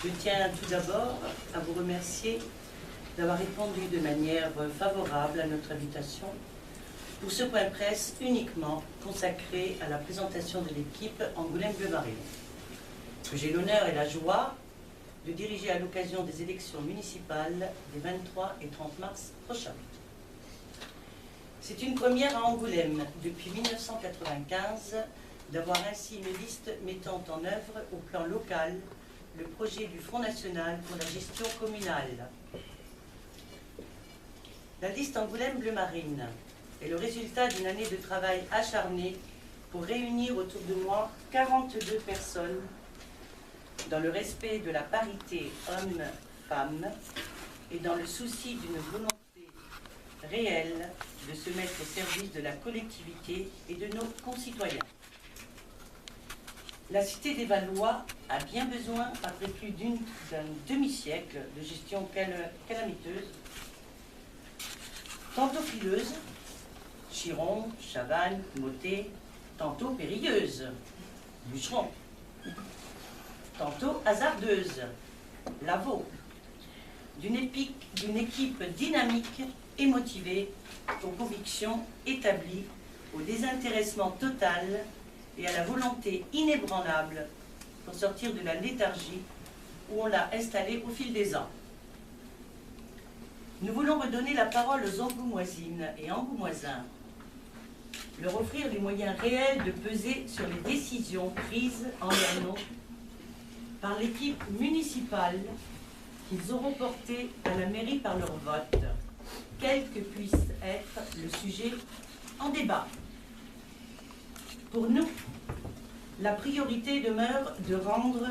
Je tiens tout d'abord à vous remercier d'avoir répondu de manière favorable à notre invitation pour ce point presse uniquement consacré à la présentation de l'équipe Angoulême Bleu Marine, que j'ai l'honneur et la joie de diriger à l'occasion des élections municipales des 23 et 30 mars prochains. C'est une première à Angoulême depuis 1995 d'avoir ainsi une liste mettant en œuvre au plan local le projet du Front National pour la gestion communale. La liste Angoulême Bleu Marine est le résultat d'une année de travail acharné pour réunir autour de moi 42 personnes dans le respect de la parité homme-femme et dans le souci d'une volonté réelle de se mettre au service de la collectivité et de nos concitoyens. La cité des Valois a bien besoin, après plus d'un demi-siècle de gestion calamiteuse, tantôt fileuse, Chiron, Chavannes, Mottet, tantôt périlleuse, Bûcheron, tantôt hasardeuse, Lavaux, d'une équipe dynamique et motivée, aux convictions établies, au désintéressement total et à la volonté inébranlable pour sortir de la léthargie où on l'a installée au fil des ans. Nous voulons redonner la parole aux Angoumoisines et Angoumoisins, leur offrir les moyens réels de peser sur les décisions prises en leur nom par l'équipe municipale qu'ils auront portée à la mairie par leur vote, quel que puisse être le sujet en débat. Pour nous, la priorité demeure de rendre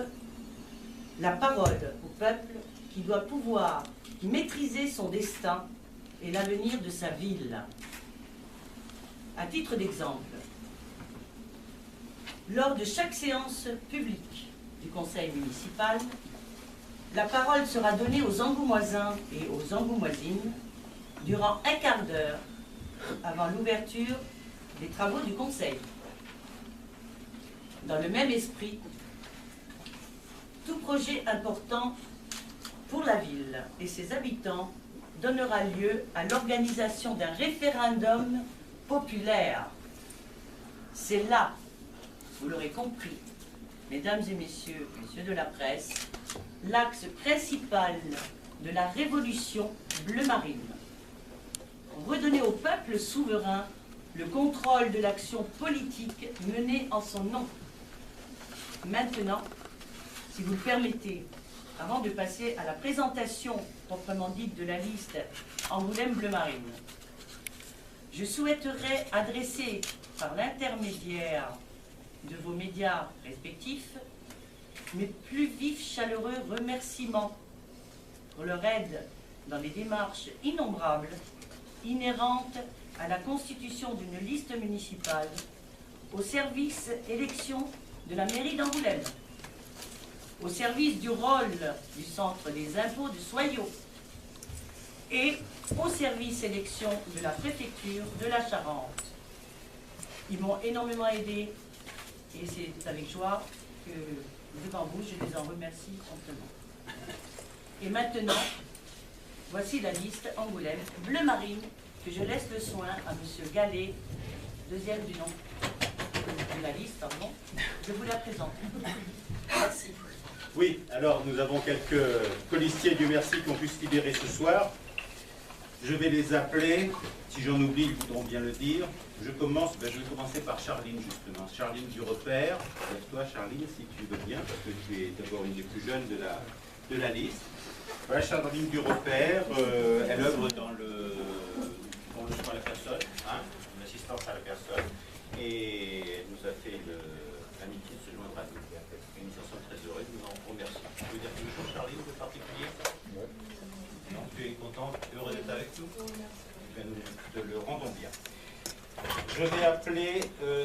la parole au peuple qui doit pouvoir maîtriser son destin et l'avenir de sa ville. À titre d'exemple, lors de chaque séance publique du conseil municipal, la parole sera donnée aux Angoumoisins et aux Angoumoisines durant un quart d'heure avant l'ouverture des travaux du conseil. Dans le même esprit, tout projet important pour la ville et ses habitants donnera lieu à l'organisation d'un référendum populaire. C'est là, vous l'aurez compris, mesdames et messieurs de la presse, l'axe principal de la révolution bleu marine. Redonner au peuple souverain le contrôle de l'action politique menée en son nom. Maintenant, si vous le permettez, avant de passer à la présentation proprement dite de la liste Angoulême Bleu Marine, je souhaiterais adresser par l'intermédiaire de vos médias respectifs mes plus vifs chaleureux remerciements pour leur aide dans les démarches innombrables inhérentes à la constitution d'une liste municipale au service élection de la mairie d'Angoulême, au service du rôle du centre des impôts de Soyaux et au service élection de la préfecture de la Charente. Ils m'ont énormément aidé et c'est avec joie que devant vous je les en remercie amplement. Et maintenant, voici la liste Angoulême Bleu Marine que je laisse le soin à M. Gallet, deuxième du nom de la liste, pardon. Je vous la présente. Merci. Oui, alors nous avons quelques colistiers, Dieu merci, qui ont pu se libérer ce soir. Je vais les appeler. Si j'en oublie, ils voudront bien le dire. Je vais commencer par Charline, justement. Charline du Repère. Lève-toi, Charline, si tu veux bien, parce que tu es d'abord une des plus jeunes de la liste. Voilà, Charline du Repère, elle œuvre dans le soin à la personne, hein, l'assistance à la personne, et elle nous a fait l'amitié de se joindre à nous. Et nous en sommes très heureux, nous en remercions. Tu veux dire quelque chose, Charline, de particulier? Oui. Non, tu es contente, heureux d'être avec nous? Bien, nous te le rendons bien. Je vais appeler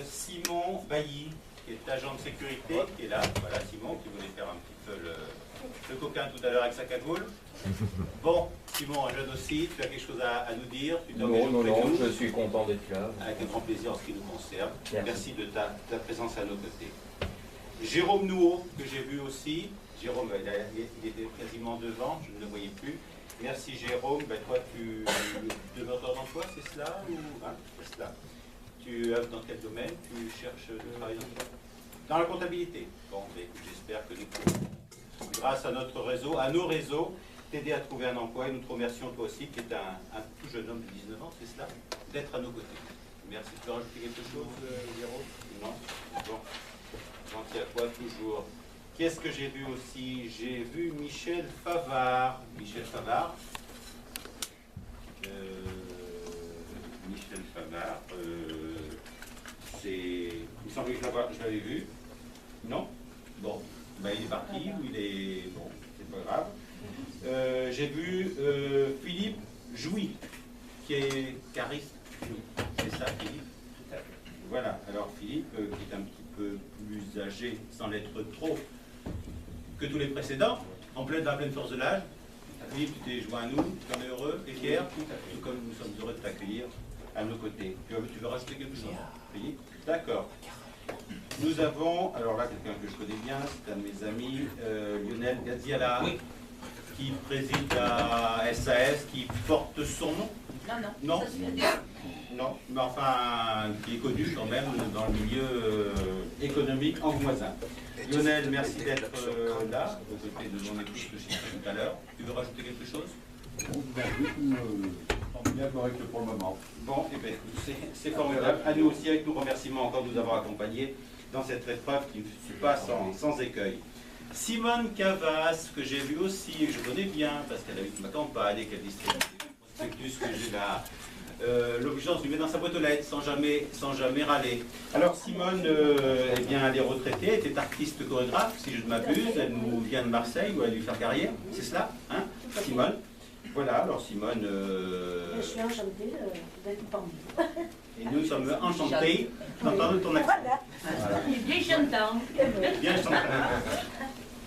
Simon Bailly, qui est agent de sécurité, qui est là. Voilà, Simon, qui voulait faire un petit peu le coquin tout à l'heure avec sa cagoule. Bon, Simon, jeune aussi, tu as quelque chose à nous dire? Non, je suis content d'être là. Avec un grand plaisir en ce qui nous concerne. Merci. Merci de ta présence à nos côtés. Jérôme Nouot, que j'ai vu aussi, Jérôme, il était quasiment devant, je ne le voyais plus. Merci Jérôme. Ben, toi, tu demandeur d'emploi, c'est cela ou hein, c'est cela. Tu œuvres dans quel domaine? Tu cherches de travailler dans la comptabilité. Bon, ben, écoute, j'espère que nous pouvons, grâce à notre réseau, à nos réseaux, t'aider à trouver un emploi. Et nous te remercions toi aussi, qui est un tout jeune homme de 19 ans, c'est cela, d'être à nos côtés. Merci. Tu veux rajouter quelque chose, Jérôme? Non? Bon. Gentil à toi toujours. Qu'est-ce que j'ai vu aussi? J'ai vu Michel Favard. Michel Favard. Michel Favard. Il me semble que je l'avais vu. Non? Bon. Ben, il est parti ou il est... Bon, c'est pas grave. J'ai vu Philippe Jouy, qui est cariste. C'est ça, Philippe? Voilà. Alors, Philippe, qui est un petit peu plus âgé, sans l'être trop, que tous les précédents, dans la pleine force de l'âge. Philippe, tu t'es joint à nous, tu en es heureux et fier, tout comme nous sommes heureux de t'accueillir à nos côtés. Tu veux rajouter quelque chose, Philippe? D'accord. Nous avons, alors là, quelqu'un que je connais bien, c'est un de mes amis, Lionel Gaziala, oui, qui préside la SAS, qui porte son nom. Non, non, mais enfin, qui est connu quand même dans le milieu économique angoumoisin. Lionel, merci d'être là, aux côtés de mon épouse que j'ai dit tout à l'heure. Tu veux rajouter quelque chose? Bien correct pour le moment. Bon, eh bien, c'est formidable. À nous aussi, avec nos remerciements encore de nous avoir accompagnés dans cette épreuve qui ne fut pas sans écueil. Simone Cavas, que j'ai vu aussi, je connais bien, parce qu'elle a eu ma campagne et qu'elle distribue le prospectus que j'ai là. L'obligeance lui met dans sa boîte aux lettres sans jamais râler. Alors Simone, eh bien, elle est retraitée, elle était artiste chorégraphe, si je ne m'abuse, elle nous vient de Marseille où elle a dû faire carrière, c'est cela, hein, Simone? Voilà, alors Simone... Je suis enchantée d'être parmi vous. Et nous sommes enchantés d'entendre ton accent. Voilà. Il est bien chantant. Bien chantant.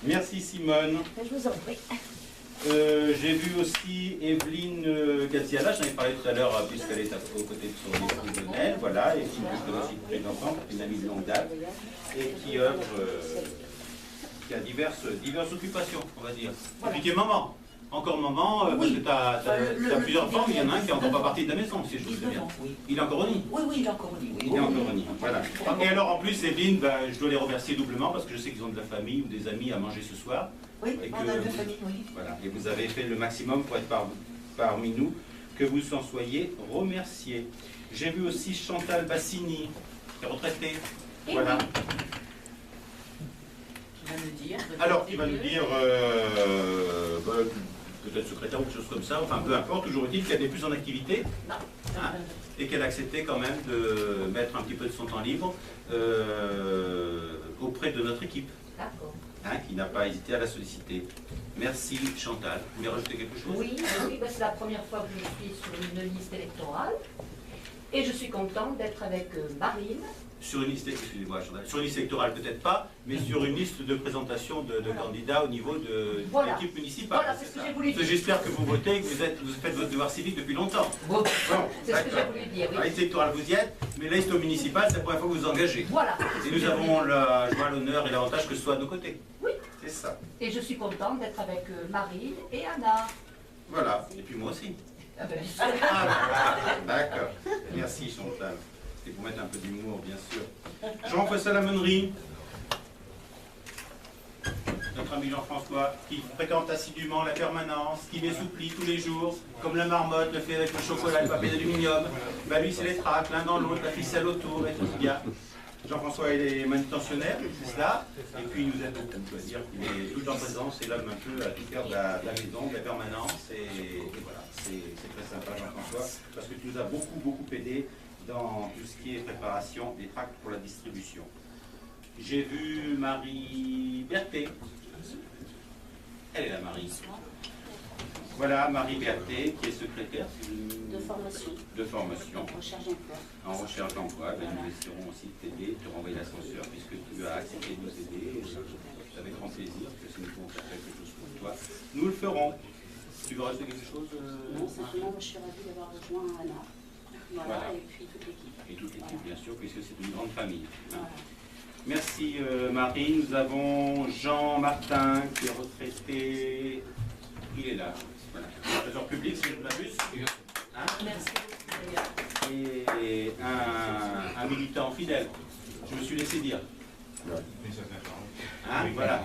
Merci Simone. Je vous en prie. J'ai vu aussi Evelyne Gaziala, j'en ai parlé tout à l'heure puisqu'elle est aux côtés de son époux Lionel, voilà, et qui nous aussi tous les enfants, une amie de longue date, et qui œuvre, qui a diverses occupations, on va dire. Et puis qui est maman. Encore maman, parce que tu as plusieurs enfants, mais il y en a un qui n'est encore pas parti de la maison, si je me souviens bien. Il est encore au nid. Oui, il est encore au nid. Il est encore au nid, voilà. Et alors en plus, Evelyne, ben, je dois les remercier doublement parce que je sais qu'ils ont de la famille ou des amis à manger ce soir. Oui, et on a de la famille, oui. Voilà, et vous avez fait le maximum pour être parmi nous, que vous en soyez remerciés. J'ai vu aussi Chantal Bassini, qui est retraitée. Et voilà. oui. Qui va me dire. Alors, qui va nous dire, peut-être secrétaire ou quelque chose comme ça, enfin peu importe, toujours est-il qu'elle n'est plus en activité. Non. Hein, et qu'elle a accepté quand même de mettre un petit peu de son temps libre auprès de notre équipe. D'accord. Hein, qui n'a pas hésité à la solliciter. Merci Chantal. Vous voulez rajouter quelque chose? Oui, c'est la première fois que je suis sur une liste électorale et je suis contente d'être avec Marine. Sur une liste, excusez-moi, sur une liste électorale peut-être pas, mais sur une liste de présentation de candidats au niveau de l'équipe municipale. Voilà, c'est ce que j'ai voulu dire. J'espère que vous votez et que vous faites votre devoir civique depuis longtemps. Bon, c'est ce que j'ai voulu dire, oui. La liste électorale vous y êtes, mais la liste municipale, c'est la première fois que vous vous engagez. Voilà. Et nous avons la joie, l'honneur et l'avantage que ce soit à nos côtés. Oui. C'est ça. Et je suis contente d'être avec Marine et Anna. Voilà, et puis moi aussi. Ah ben, D'accord. Merci Chantal. C'était pour mettre un peu d'humour, bien sûr. Jean-François Lameunerie, notre ami Jean-François, qui fréquente assidûment la permanence, qui m'essouplit tous les jours, comme la marmotte le fait avec le chocolat et le papier d'aluminium. Bah lui, c'est les tracts, l'un dans l'autre, la ficelle autour, et tout bien. Jean-François, il est manutentionnaire, c'est cela, et puis il nous aide beaucoup. Je veux dire qu'il est tout le temps présent, c'est l'homme un peu à tout cœur de la maison, de la permanence, et voilà, c'est très sympa Jean-François, parce que tu nous as beaucoup aidé dans tout ce qui est préparation des tracts pour la distribution. J'ai vu Marie Berthet. Elle est là, Marie. Voilà, Marie Berthet, qui est secrétaire De formation. De formation. Recherche d'emploi. En recherche d'emploi. Ben, nous essaierons aussi de t'aider, de te renvoyer l'ascenseur, puisque tu as accepté de nous aider. C'est avec grand plaisir que si nous pouvons faire quelque chose pour toi, nous le ferons. Tu veux rajouter quelque chose Non, simplement, je suis ravie d'avoir rejoint Anna. Voilà, et puis toute l'équipe. Et toute l'équipe, bien sûr, puisque c'est une grande famille. Hein. Voilà. Merci Marie. Nous avons Jean Martin qui est retraité. Il est là. Voilà. Trésor public, si je ne m'abuse. Hein? Merci beaucoup. Et un militant fidèle. Je me suis laissé dire. Hein? Voilà,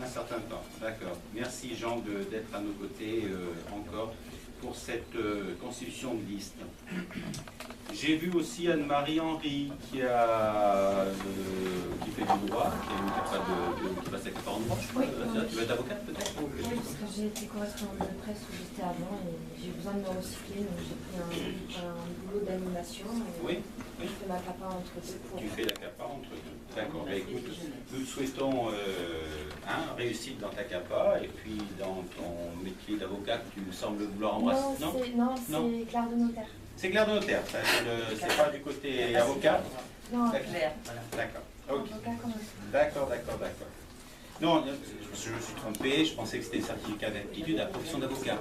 un certain temps. D'accord. Merci Jean d'être à nos côtés encore pour cette constitution de liste. J'ai vu aussi Anne-Marie Henry qui fait du droit, qui passe avec en droit. Oui. Tu vas être avocate peut-être? Oui, parce que j'ai été correspondante de presse où j'étais avant et j'ai besoin de me recycler, donc j'ai pris un boulot d'animation et Oui. je fais ma capa entre deux. Tu fais la capa entre deux. D'accord. Bah, écoute, nous te souhaitons réussite dans ta capa et puis dans ton métier d'avocat que tu sembles vouloir embrasser. Non, c'est Claire de Notaire. C'est Claire de Notaire, c'est pas du côté avocat. Non, Claire, voilà. D'accord. Ok. avocat quand même. D'accord. Non, je me suis trompé, je pensais que c'était un certificat d'aptitude à la profession d'avocat.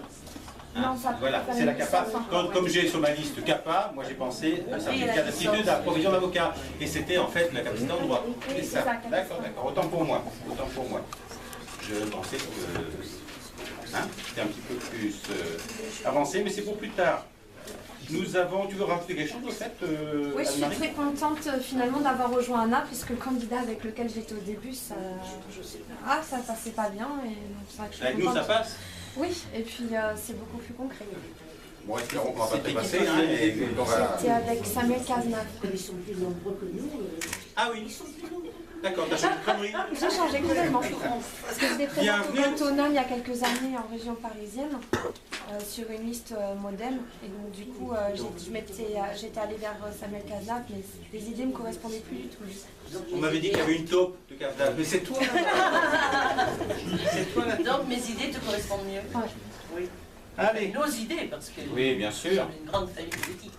Non, ça Voilà, peut c'est la faire CAPA. une Comme j'ai sur ma liste CAPA, moi j'ai pensé un certificat d'aptitude à la profession d'avocat. Et c'était en fait la capacité en droit. C'est ça. D'accord. Autant pour moi. Je pensais que c'était un petit peu plus avancé, mais c'est pour plus tard. Nous avons, tu veux rajouter quelque chose au fait Oui, je suis Anne-Marie très contente finalement d'avoir rejoint Anna, puisque le candidat avec lequel j'étais au début, ça passait pas bien. Et donc, c'est vrai que je suis Avec nous, ça contente. passe. Oui, et puis c'est beaucoup plus concret. Bon, espérons qu'on va pas dépasser. C'était avec Samuel Cazenave. Ils sont plus nombreux que nous. Ah oui. D'accord, t'as changé de connerie. J'ai changé complètement. Parce que j'étais présente au Cantonal il y a quelques années en région parisienne, sur une liste modem. Et donc du coup, j'étais allée vers Samuel Cazenave, mais les idées ne me correspondaient plus du tout. On m'avait dit qu'il y avait une taupe de Cazenave, mais c'est toi. C'est toi la taupe. Donc mes idées te correspondent mieux. Ouais. Oui. Allez. Nos idées, parce que Oui, bien sûr. nous sommes une grande famille politique.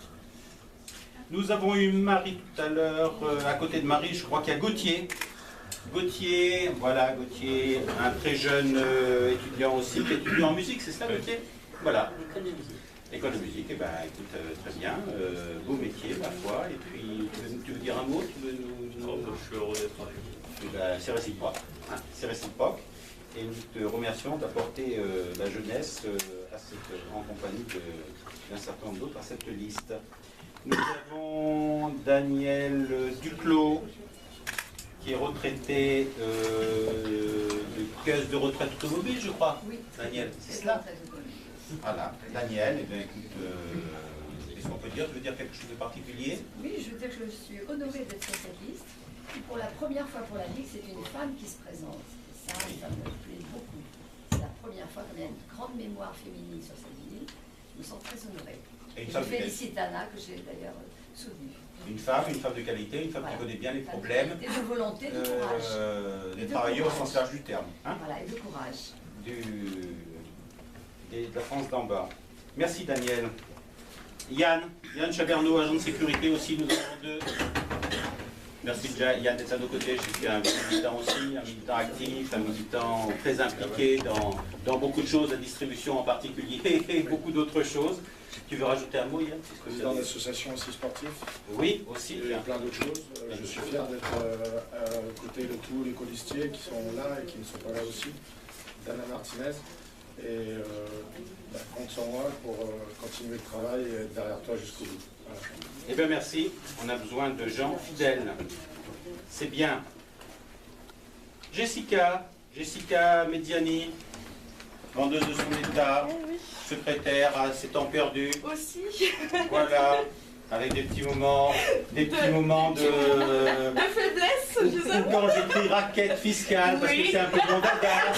Nous avons eu Marie tout à l'heure. À côté de Marie, je crois qu'il y a Gauthier. Gauthier, un très jeune étudiant aussi, qui étudie en musique, c'est ça Gauthier? Voilà. L'école de musique. École de musique, eh ben, écoute, très bien, beau métier, ma foi. Et puis, tu veux dire un mot? Je suis heureux d'être avec vous. Eh ben, c'est réciproque. C'est réciproque. Et nous te remercions d'apporter la jeunesse en compagnie d'un certain nombre d'autres à cette liste. Nous avons Daniel Duclos, qui est retraité de caisse de retraite automobile, je crois. Oui. Daniel, c'est cela? Voilà, Daniel, eh bien, écoute, qu'est-ce qu'on peut dire? Tu veux dire quelque chose de particulier? Oui, je veux dire que je suis honorée d'être sur cette liste. Et pour la première fois pour la Ligue, c'est une femme qui se présente. Et ça me plaît beaucoup. C'est la première fois qu'il y a une grande mémoire féminine sur cette ville. Nous sommes très honorés. Et Et je félicite Anna, que j'ai d'ailleurs soutenue. une femme de qualité, une femme qui connaît bien les problèmes. Et de volonté, de courage. Des travailleurs au sens large du terme. Hein, Voilà, et de courage. de la France d'en bas. Merci Daniel. Yann Chaberneau, agent de sécurité aussi, nous avons deux. Merci déjà Yann d'être à nos côtés. Je suis un militant aussi, un militant actif, un militant très impliqué dans beaucoup de choses, la distribution en particulier et beaucoup d'autres choses. Tu veux rajouter un mot Yann? Président d'association aussi sportive. Oui, aussi. Et plein d'autres choses. Je suis fier d'être à côté de tous les colistiers qui sont là et qui ne sont pas là aussi. Dana Martinez. Et compte sur moi pour continuer le travail et être derrière toi jusqu'au bout. Voilà. Eh bien merci, on a besoin de gens fidèles. C'est bien. Jessica Mediani, vendeuse de son état, secrétaire à ses temps perdus. Aussi. Voilà, avec des petits moments de faiblesse, je sais. quand j'écris raquette fiscale, parce que c'est un peu mon dada.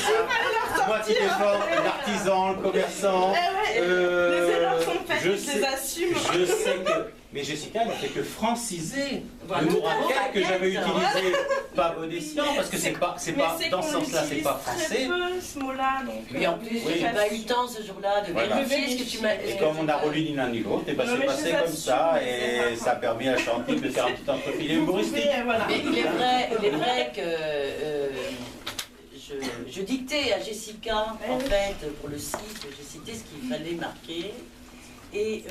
Moi qui défends l'artisan, le commerçant. Les erreurs sont faites, je je les assume. Je sais que. Mais Jessica ne fait que franciser Voilà. le mot raquette que j'avais Raquette. utilisé, pas bon escient, parce que c'est pas dans ce sens-là, c'est pas français. Très peu ce mot-là, donc. Oui, en plus, Oui. j'ai pas eu le temps ce jour-là de Voilà. vérifier ce que tu m'as Et comme on a relu ni l'un ni l'autre, et ben Non, c'est mais passé je comme vous ça, assure, et c'est ça a permis à Chantil de faire un petit entrefilet humoristique. Mais, voilà. Mais il est vrai que je dictais à Jessica, en fait, pour le site, j'ai cité ce qu'il fallait marquer. Et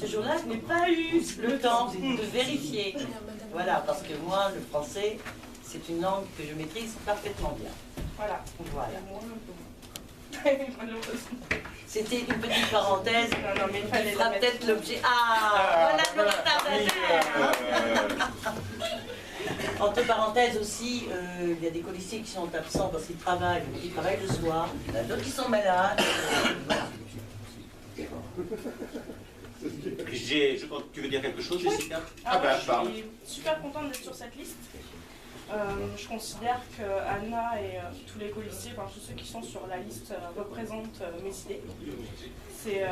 ce jour-là, je n'ai pas eu le temps de vérifier. Voilà, parce que moi, le français, c'est une langue que je maîtrise parfaitement bien. Voilà. Voilà. Moi, un peu moins. Malheureusement. C'était une petite parenthèse Non, mais il qui fallait fera la peut-être mettre. l'objet. Ah, voilà le retardataire. Entre parenthèses aussi, il y a des colistiers qui sont absents parce qu'ils travaillent le soir, il y en a d'autres qui sont malades. Voilà. Tu veux dire quelque chose, Oui. Jessica? Ah, ben, je parle. suis super contente d'être sur cette liste. Je considère que Anna et tous les colistiers, enfin tous ceux qui sont sur la liste représentent mes idées. C'est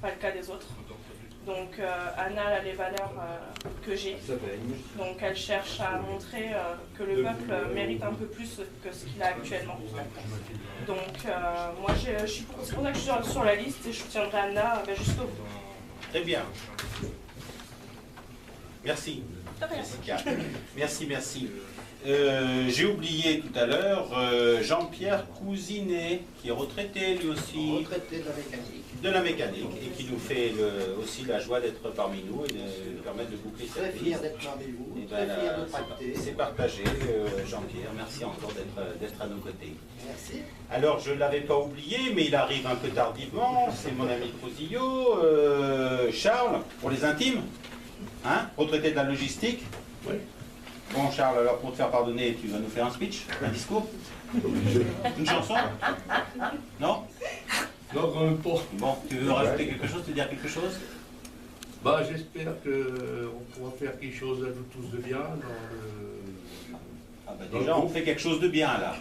pas le cas des autres. Donc Anna elle a les valeurs que j'ai. Donc elle cherche à montrer que le peuple mérite un peu plus que ce qu'il a actuellement. Donc moi c'est pour ça que je suis sur la liste et je soutiendrai Anna jusqu'au bout. Très bien. Merci. Jessica. Merci, merci. J'ai oublié tout à l'heure Jean-Pierre Cousinet, qui est retraité lui aussi. Retraité de la mécanique. De la mécanique, et qui nous fait aussi la joie d'être parmi nous et de nous permettre de boucler Très cette fier liste. d'être parmi vous. Et Très ben, fier de tracter. c'est partagé, Jean-Pierre. Merci encore d'être à nos côtés. Merci. Alors, je ne l'avais pas oublié, mais il arrive un peu tardivement. C'est mon ami Crosillo, Charles, pour les intimes, hein, retraité de la logistique. Oui. Bon, Charles, alors pour te faire pardonner, tu vas nous faire un speech, un discours, une chanson? Non? Non, quand même pas. Bon, tu veux rajouter quelque chose, te dire quelque chose? Bah, j'espère qu'on pourra faire quelque chose à nous tous de bien dans le... Ah bah déjà, on fait quelque chose de bien là.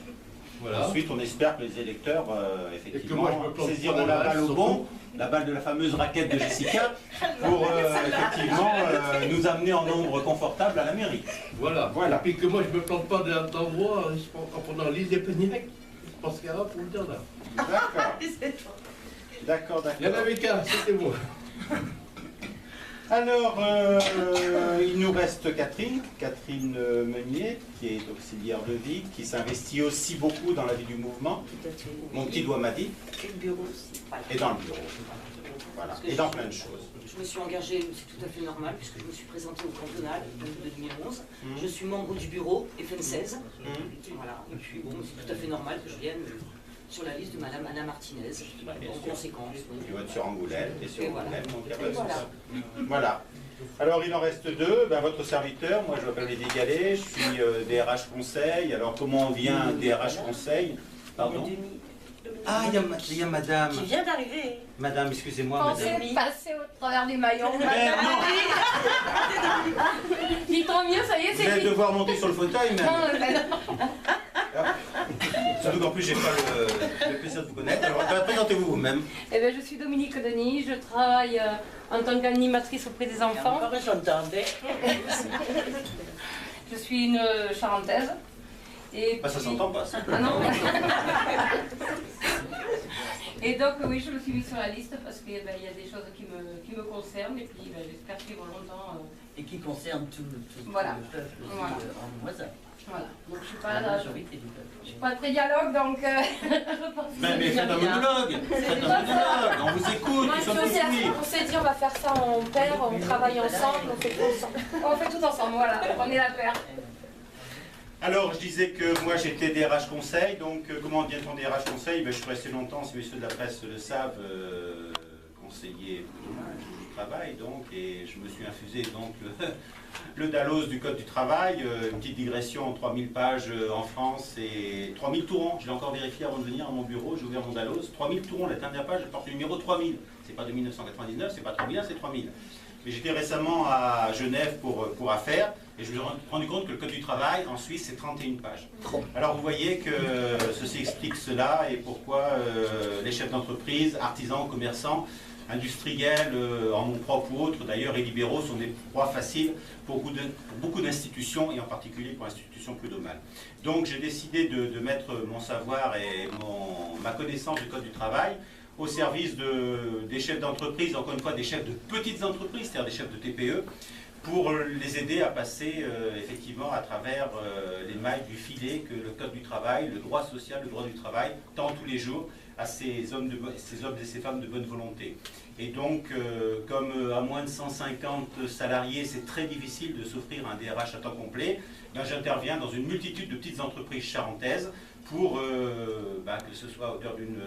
Voilà. Ensuite, on espère que les électeurs, Et effectivement, que moi, je me plante saisiront pas la dans la balle au surtout. bon, la balle de la fameuse raquette de Jessica, pour effectivement nous amener en nombre confortable à la mairie. Voilà. Voilà. Et puis que moi, je me plante pas d'endroit en prenant l'île des Péniac. Je pense qu'il y a un pour le dire là. D'accord. D'accord, Il y en d'accord. avait qu'un, c'était moi. Alors, il nous reste Catherine Meunier, qui est auxiliaire de vie, qui s'investit aussi beaucoup dans la vie du mouvement. Tout à fait. Mon petit doigt m'a dit, Et le bureau aussi. Voilà. et dans le bureau. Voilà. Et dans plein de choses. Je me suis engagée, c'est tout à fait normal, puisque je me suis présentée au cantonal de 2011. Je suis membre du bureau FN16. Voilà. Et puis bon, c'est tout à fait normal que je vienne sur la liste de Madame Anna Martinez, en conséquence. Tu vas être sur Angoulême, et sur Et voilà. Angoulême, donc il n'y a pas de Et voilà. souci. Voilà. Alors il en reste deux. Ben, votre serviteur, moi je m'appelle Eddy Gallet, je suis DRH Conseil. Alors comment on vient DRH Conseil? Pardon? Ah, il y a madame. Qui vient d'arriver. Madame, excusez-moi, madame. Passer au travers des maillons. Eh non, Dis tant mieux, ça y est, vous c'est allez fini. devoir monter sur le fauteuil même. Surtout qu'en plus j'ai pas le plaisir de vous connaître. Alors présentez-vous vous-même. Eh bien, je suis Dominique Denis, je travaille en tant qu'animatrice auprès des enfants. Encore j'entendais. Je suis une charentaise. Et Bah, ça puis- s'entend pas ça. Ah non. Et donc oui, je me suis mise sur la liste parce qu'il y a des choses qui me concernent et puis j'espère suivre longtemps. Et qui concerne tout Voilà. le peuple aussi, Voilà. en voisin. Voilà. Donc je suis pas La là, majorité du peuple. je suis pas très dialogue donc. Je pense que Mais faites un monologue. Faites un monologue. On vous écoute. Moi, Nous sommes je tous sais, oui. on s'est dit on va faire ça en paire, on travaille ensemble, on fait tout ensemble. on fait tout ensemble, voilà. On est la paire. Alors, je disais que moi j'étais DRH Conseil, donc comment devient-on DRH Conseil? Ben, je suis resté longtemps, si messieurs de la presse le savent, conseiller du travail, donc, et je me suis infusé donc le Dallos du Code du travail, une petite digression, 3000 pages en France et 3000 tourons, je l'ai encore vérifié avant de venir à mon bureau, j'ai ouvert mon Dallos, 3000 tourons, la dernière page, je porte le numéro 3000, c'est pas de 1999, c'est pas 3001, c'est 3000. Mais j'étais récemment à Genève pour affaires, et je me suis rendu compte que le Code du travail en Suisse c'est 31 pages. Alors vous voyez que ceci explique cela et pourquoi les chefs d'entreprise, artisans, commerçants, industriels, en mon propre ou autres d'ailleurs, et libéraux sont des proies faciles pour beaucoup d'institutions et en particulier pour l'institution prud'homale. Donc j'ai décidé de mettre mon savoir et ma connaissance du Code du travail au service des chefs d'entreprise, encore une fois des chefs de petites entreprises, c'est-à-dire des chefs de TPE, pour les aider à passer effectivement à travers les mailles du filet que le Code du travail, le droit social, le droit du travail tend tous les jours à ces hommes et ces femmes de bonne volonté. Et donc, comme à moins de 150 salariés, c'est très difficile de s'offrir un DRH à temps complet, j'interviens dans une multitude de petites entreprises charentaises pour que ce soit à hauteur d'une